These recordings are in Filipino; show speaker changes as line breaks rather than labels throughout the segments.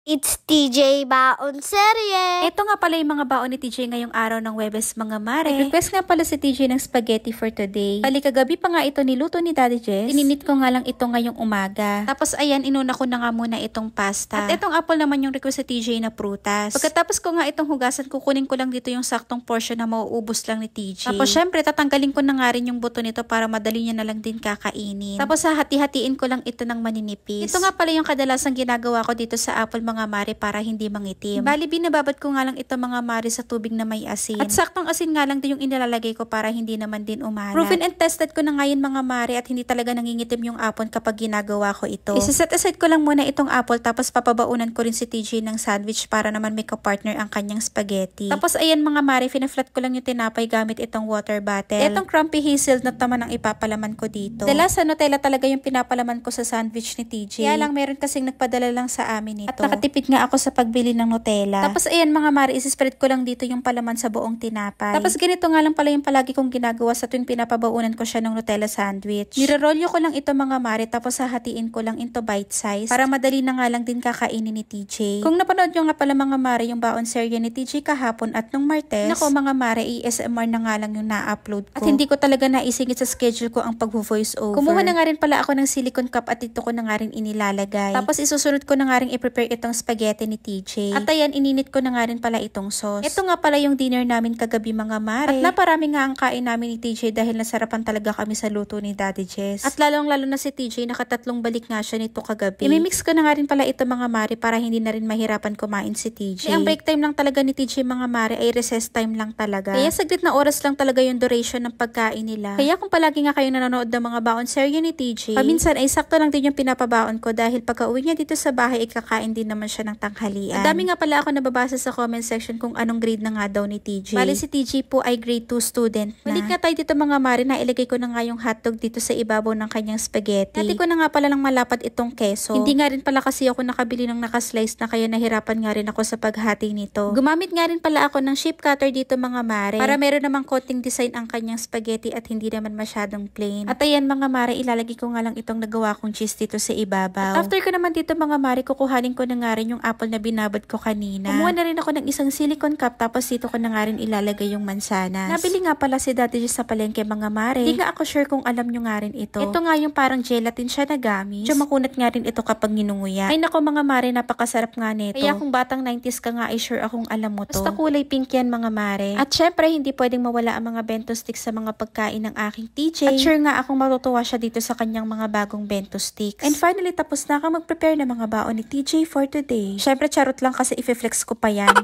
It's TJ Baon Serye!
Ito nga pala yung mga baon ni TJ ngayong araw ng Webes mga mare. Request nga pala si TJ ng spaghetti for today. Bali kagabi pa nga ito niluto ni Daddy Jess. Ininit ko nga lang ito ngayong umaga. Tapos ayan, inuna ko na nga muna itong pasta. At itong apple naman yung request si TJ na prutas. Pagkatapos ko nga itong hugasan, kukunin ko lang dito yung saktong portion na mauubos lang ni TJ. Tapos syempre, tatanggalin ko na nga rin yung buto nito para madali niya na lang din kakainin. Tapos hati-hatiin ko lang ito ng maninipis. Ito nga pala yung kadalasang ginagawa ko dito sa apple mga mare para hindi mangitim. Bali, binababad ko nga lang ito mga mare sa tubig na may asin. At saktong asin nga lang din yung inilalagay ko para hindi naman din umalat. Proven and tested ko na ngayon mga mare at hindi talaga nangingitim yung apple kapag ginagawa ko ito. Isa-set aside ko lang muna itong apple tapos papabaunan ko rin si TJ ng sandwich para naman may kapartner ang kanyang spaghetti. Tapos ayan mga mare, fina-flat ko lang yung tinapay gamit itong water bottle. Itong crumpy hazelnut naman ang ipapalaman ko dito. Dala sa Nutella talaga yung pinapalaman ko sa sandwich ni TJ. Kaya lang meron kasing nagpadala lang sa amin ito. At nakatipid nga ako sa pagbili ng Nutella. Tapos ayan mga mare, isi-spread ko lang dito yung palaman sa buong tinapay. Tapos ganito nga lang pala yung palagi kong ginagawa sa tuwing pinapabaunan ko siya ng Nutella sandwich. Nirorolyo ko lang ito mga mare tapos hahatiin ko lang into bite size para madali na nga lang din kakainin ni TJ. Kung napanood nyo nga pala mga mare yung baon serye ni TJ kahapon at nung Martes, nako mga mare, ASMR na nga lang yung na-upload ko. At hindi ko talaga naisingit sa schedule ko ang pag-voice over. Kumuha na nga rin pala ako ng silicone cup at dito ko na nga rin inilalagay. Tapos isusunod ko na nga rin i-prepare itong spaghetti ni TJ. At ayan, ininit ko na nga rin pala itong sauce. Ito nga pala yung dinner namin kagabi mga mare. At naparami nga ang kain namin ni TJ dahil nasarapan talaga kami sa luto ni Daddy Jess. At lalong-lalo na si TJ, nakatatlong balik nga siya nito kagabi. Imimix ko na nga rin pala ito mga mare para hindi na rin mahirapan kumain si TJ. Ang break time lang talaga ni TJ mga mare ay recess time lang talaga. Kaya saglit na oras lang talaga yung duration ng pagkain nila. Kaya kung palagi nga kayo nanonood ng mga baon serye ni TJ, paminsan ay sakto lang din yung pinapabaon ko dahil pagka uwi niya dito sa bahay, ikakain din naman siya ng tanghalian. Ang dami nga pala ako nababasa sa comment section kung anong grade na nga daw ni TJ. Bali si TJ po ay grade 2 student na. Balik nga tayo dito mga mare, na ilagay ko na nga yung hotdog dito sa ibabaw ng kanyang spaghetti. Nati ko na nga pala ng malapad itong keso. Hindi nga rin pala kasi ako nakabili ng nakaslice na kaya nahirapan nga rin ako sa paghati nito. Gumamit nga rin pala ako ng shape cutter dito mga mare para meron namang konting design ang kanyang spaghetti at hindi naman masyadong plain. At ayan mga mare, ilalagay ko nga lang itong nagawa kong cheese dito sa ibabaw. At after ko naman dito mga mare, kukuhanin ko na nga rin yung apple na binabad ko kanina. Kumuha na rin ako ng isang silicone cup tapos dito ko na nga rin ilalagay yung mansanas. Nabili nga pala si Daddy Jess sa palengke mga mare. Hindi nga ako sure kung alam nyo nga rin ito. Ito nga yung parang gelatin siya na gamis. Diyo makunat nga rin ito kapag ginunguya. Ay nako mga mare, napakasarap nga nito. Kaya kung batang 90s ka nga ay sure akong alam mo to. Basta kulay pink yan mga mare. At syempre hindi pwedeng mawala ang mga bento sticks sa mga pagkain ng aking TJ. At sure nga akong matutuwa siya dito sa kanyang mga bagong bento sticks. And finally tapos na ako mag-prepare ng mga baon ni TJ for today. Syempre charot lang kasi i-flex ko pa yan.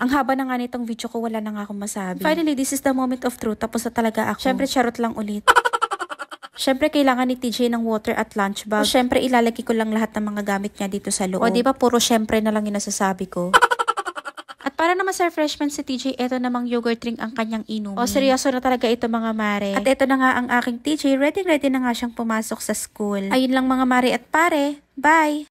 Ang haba na nga nitong video ko, wala na nga akong masabi. Finally, this is the moment of truth. Tapos na talaga ako. Syempre, charot lang ulit. Syempre, kailangan ni TJ ng water at lunch bag. Syempre, ilalagay ko lang lahat ng mga gamit niya dito sa loob. O, di ba puro syempre na lang yung nasasabi ko. At para naman sa refreshment si TJ, ito namang yogurt drink ang kanyang inumin. O, seryoso na talaga ito mga mare. At ito na nga ang aking TJ. Ready na nga siyang pumasok sa school. Ayun lang mga mare at pare. Bye!